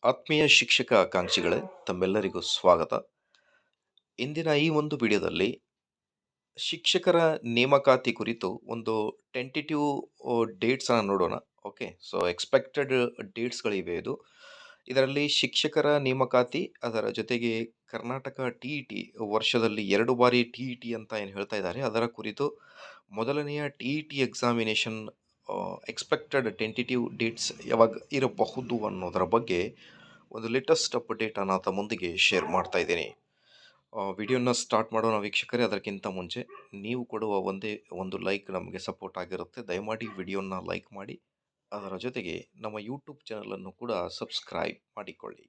ಆತ್ಮೀಯ ಶಿಕ್ಷಕ ಆಕಾಂಕ್ಷಿಗಳೇ, ತಮ್ಮೆಲ್ಲರಿಗೂ ಸ್ವಾಗತ. ಇಂದಿನ ಈ ಒಂದು ವಿಡಿಯೋದಲ್ಲಿ ಶಿಕ್ಷಕರ ನೇಮಕಾತಿ ಕುರಿತು ಒಂದು ಟೆಂಟೇಟಿವ್ ಡೇಟ್ಸನ್ನು ನೋಡೋಣ. ಓಕೆ, ಸೊ ಎಕ್ಸ್ಪೆಕ್ಟೆಡ್ ಡೇಟ್ಸ್ಗಳಿವೆ ಇದು. ಇದರಲ್ಲಿ ಶಿಕ್ಷಕರ ನೇಮಕಾತಿ, ಅದರ ಜೊತೆಗೆ ಕರ್ನಾಟಕ ಟಿ ಇ ಟಿ ವರ್ಷದಲ್ಲಿ 2 ಬಾರಿ ಟಿ ಇ ಟಿ ಅಂತ ಏನು ಹೇಳ್ತಾ ಇದ್ದಾರೆ, ಅದರ ಕುರಿತು ಮೊದಲನೆಯ T E T examination expected tentative dates ಯಾವಾಗ ಇರಬಹುದು ಅನ್ನೋದರ ಬಗ್ಗೆ ಒಂದು ಲೇಟೆಸ್ಟ್ ಅಪ್ಡೇಟನ್ನು ತಮ್ಮೊಂದಿಗೆ ಶೇರ್ ಮಾಡ್ತಾ ಇದ್ದೀನಿ. ವಿಡಿಯೋನ ಸ್ಟಾರ್ಟ್ ಮಾಡೋಣ ವೀಕ್ಷಕರೇ. ಅದಕ್ಕಿಂತ ಮುಂಚೆ ನೀವು ಕೊಡುವ ಒಂದೇ ಒಂದು ಲೈಕ್ ನಮಗೆ ಸಪೋರ್ಟ್ ಆಗಿರುತ್ತೆ. ದಯಮಾಡಿ ವಿಡಿಯೋನ ಲೈಕ್ ಮಾಡಿ, ಅದರ ಜೊತೆಗೆ ನಮ್ಮ ಯೂಟ್ಯೂಬ್ ಚಾನಲನ್ನು ಕೂಡ ಸಬ್ಸ್ಕ್ರೈಬ್ ಮಾಡಿಕೊಳ್ಳಿ.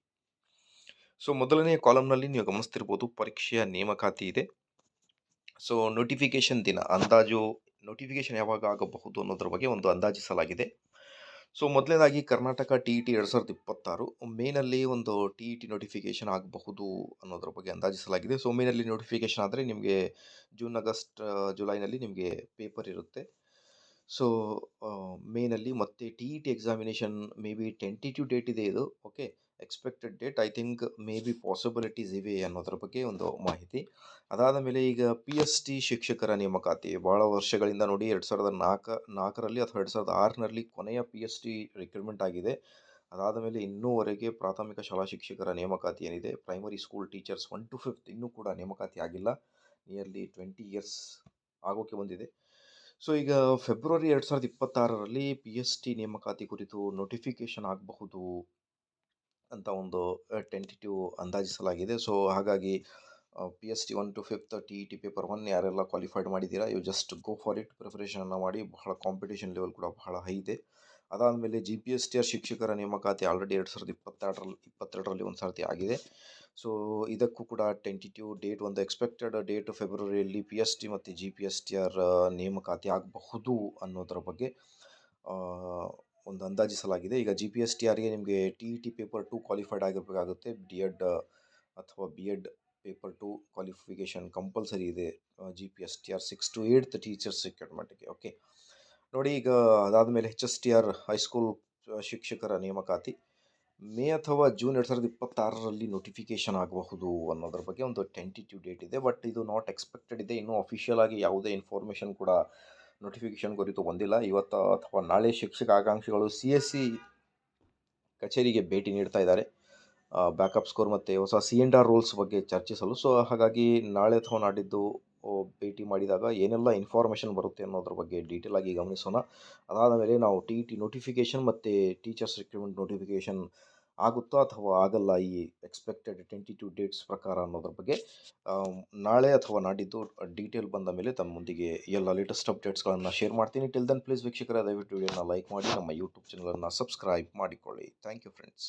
ಸೊ ಮೊದಲನೆಯ ಕಾಲಮ್ನಲ್ಲಿ ನೀವು ಗಮನಿಸ್ತಿರ್ಬೋದು, ಪರೀಕ್ಷೆಯ ನೇಮಕಾತಿ ಇದೆ. ಸೊ ನೋಟಿಫಿಕೇಶನ್ ದಿನ ಅಂದಾಜು ನೋಟಿಫಿಕೇಶನ್ ಯಾವಾಗ ಆಗಬಹುದು ಅನ್ನೋದ್ರ ಬಗ್ಗೆ ಒಂದು ಅಂದಾಜಿಸಲಾಗಿದೆ. ಸೊ ಮೊದಲನೇದಾಗಿ ಕರ್ನಾಟಕ ಟಿ ಇ ಟಿ 2026 ಮೇನಲ್ಲಿ ಒಂದು ಟಿ ಇ ಟಿ ನೋಟಿಫಿಕೇಶನ್ ಆಗಬಹುದು ಅನ್ನೋದ್ರ ಬಗ್ಗೆ ಅಂದಾಜಿಸಲಾಗಿದೆ. ಸೊ ಮೇನಲ್ಲಿ ನೋಟಿಫಿಕೇಶನ್ ಆದರೆ ನಿಮಗೆ ಜೂನ್, ಆಗಸ್ಟ್, ಜುಲೈನಲ್ಲಿ ನಿಮಗೆ ಪೇಪರ್ ಇರುತ್ತೆ. ಸೊ ಮೇನಲ್ಲಿ ಮತ್ತೆ T E T examination may be tentative date ಇದೆ ಇದು. Okay, expected date I think may be possibilities ಇವೆ ಅನ್ನೋದ್ರ ಬಗ್ಗೆ ಒಂದು ಮಾಹಿತಿ. ಅದಾದ ಮೇಲೆ ಈಗ ಪಿ ಎಸ್ ಟಿ ಶಿಕ್ಷಕರ ನೇಮಕಾತಿ ಭಾಳ ವರ್ಷಗಳಿಂದ ನೋಡಿ 2004ರಲ್ಲಿ ಅಥವಾ 2006ನಲ್ಲಿ ಕೊನೆಯ ಪಿ ಎಸ್ ಟಿ ರಿಕ್ರೂಟ್ಮೆಂಟ್ ಆಗಿದೆ. ಅದಾದ ಮೇಲೆ ಇನ್ನೂವರೆಗೆ ಪ್ರಾಥಮಿಕ ಶಾಲಾ ಶಿಕ್ಷಕರ ನೇಮಕಾತಿ ಏನಿದೆ, primary school teachers 1 to 5th ಇನ್ನೂ ಕೂಡ ನೇಮಕಾತಿ ಆಗಿಲ್ಲ. ನಿಯರ್ಲಿ 20 ಇಯರ್ಸ್ ಆಗೋಕ್ಕೆ ಬಂದಿದೆ. ಸೊ ಈಗ ಫೆಬ್ರವರಿ 2026ರಲ್ಲಿ ಪಿ ಎಸ್ ಟಿ ನೇಮಕಾತಿ ಕುರಿತು ನೋಟಿಫಿಕೇಶನ್ ಆಗಬಹುದು ಅಂತ ಒಂದು ಟೆಂಟೇಟಿವ್ ಅಂದಾಜಿಸಲಾಗಿದೆ. ಸೊ ಹಾಗಾಗಿ P S T 1 to 5th T E T paper 1 ಯಾರೆಲ್ಲ ಕ್ವಾಲಿಫೈಡ್ ಮಾಡಿದ್ದೀರಾ, you just go for it, ಪ್ರಿಪ್ರೇಷನನ್ನು ಮಾಡಿ. ಬಹಳ ಕಾಂಪಿಟೇಷನ್ ಲೆವೆಲ್ ಕೂಡ ಬಹಳ ಹೈ ಇದೆ. ಅದಾದಮೇಲೆ G P S T R ಶಿಕ್ಷಕರ ನೇಮಕಾತಿ ಆಲ್ರೆಡಿ 2022ರಲ್ಲಿ ಒಂದು ಸರ್ತಿ ಆಗಿದೆ. ಸೊ ಇದಕ್ಕೂ ಕೂಡ ಟೆಂಟೇಟಿವ್ ಡೇಟ್, ಒಂದು ಎಕ್ಸ್ಪೆಕ್ಟೆಡ್ ಡೇಟ್ ಫೆಬ್ರವರಿಯಲ್ಲಿ ಪಿ ಎಸ್ ಟಿ ಮತ್ತು G P S T R ನೇಮಕಾತಿ ಆಗಬಹುದು ಅನ್ನೋದರ ಬಗ್ಗೆ ಒಂದು ಅಂದಾಜಿಸಲಾಗಿದೆ. ಈಗ ಜಿ ಪಿ ಎಸ್ ಟಿ ಆರ್ಗೆ ನಿಮಗೆ T E T paper 2 qualified ಆಗಿರಬೇಕಾಗುತ್ತೆ. ಡಿ ಎಡ್ ಅಥವಾ B Ed paper 2 qualification compulsory ಇದೆ G P S T R 6 to 8th teachers ರಿಕ್ರೂಟ್ಮೆಂಟ್ಗೆ. ಓಕೆ ನೋಡಿ, ಈಗ ಅದಾದಮೇಲೆ H S T R high school ಶಿಕ್ಷಕರ ನೇಮಕಾತಿ ಮೇ ಅಥವಾ ಜೂನ್ 2026ರಲ್ಲಿ ನೋಟಿಫಿಕೇಶನ್ ಆಗಬಹುದು ಅನ್ನೋದ್ರ ಬಗ್ಗೆ ಒಂದು ಟೆಂಟೇಟಿವ್ ಡೇಟ್ ಇದೆ. ಬಟ್ ಇದು ನಾಟ್ ಎಕ್ಸ್ಪೆಕ್ಟೆಡ್ ಇದೆ. ಇನ್ನೂ ಅಫಿಷಿಯಲ್ ಆಗಿ ಯಾವುದೇ ಇನ್ಫಾರ್ಮೇಷನ್ ಕೂಡ ನೋಟಿಫಿಕೇಶನ್ ಕುರಿತು ಬಂದಿಲ್ಲ. ಇವತ್ತು ಅಥವಾ ನಾಳೆ ಶಿಕ್ಷಕ ಆಕಾಂಕ್ಷಿಗಳು ಸಿ ಎಸ್ ಸಿ ಕಚೇರಿಗೆ ಭೇಟಿ ನೀಡ್ತಾ ಇದ್ದಾರೆ, ಬ್ಯಾಕಪ್ ಸ್ಕೋರ್ ಮತ್ತು ಹೊಸ ಸಿ ಆ್ಯಂಡ್ ಆರ್ ರೂಲ್ಸ್ ಬಗ್ಗೆ ಚರ್ಚಿಸಲು. ಸೊ ಹಾಗಾಗಿ ನಾಳೆ ಅಥವಾ ನಾಡಿದ್ದು ಭೇಟಿ ಮಾಡಿದಾಗ ಏನೆಲ್ಲ ಇನ್ಫಾರ್ಮೇಷನ್ ಬರುತ್ತೆ ಅನ್ನೋದ್ರ ಬಗ್ಗೆ ಡೀಟೇಲ್ ಆಗಿ ಗಮನಿಸೋಣ. ಅದಾದ ಮೇಲೆ ನಾವು ಟಿ ಇ ಟಿ ನೋಟಿಫಿಕೇಷನ್ ಮತ್ತು ಟೀಚರ್ಸ್ ರಿಕ್ರೂಟ್ಮೆಂಟ್ ನೋಟಿಫಿಕೇಷನ್ ಆಗುತ್ತಾ ಅಥವಾ ಆಗಲ್ಲ ಈ ಎಕ್ಸ್ಪೆಕ್ಟೆಡ್ ಟೆಂಟೇಟಿವ್ ಡೇಟ್ಸ್ ಪ್ರಕಾರ ಅನ್ನೋದ್ರ ಬಗ್ಗೆ ನಾಳೆ ಅಥವಾ ನಾಡಿದ್ದು ಡೀಟೇಲ್ ಬಂದ ಮೇಲೆ ತಮ್ಮ ಮುಂದಿಗೆ ಎಲ್ಲ ಲೇಟೆಸ್ಟ್ ಅಪ್ಡೇಟ್ಸ್ಗಳನ್ನು ಶೇರ್ ಮಾಡ್ತೀನಿ. ಟಿಲ್ ದೆನ್ ಪ್ಲೀಸ್ ವೀಕ್ಷಕರೇ, ದಯವಿಟ್ಟು ವಿಡಿಯೋನ ಲೈಕ್ ಮಾಡಿ, ನಮ್ಮ ಯೂಟ್ಯೂಬ್ ಚಾನಲನ್ನು ಸಬ್ಸ್ಕ್ರೈಬ್ ಮಾಡಿಕೊಳ್ಳಿ. Thank you friends.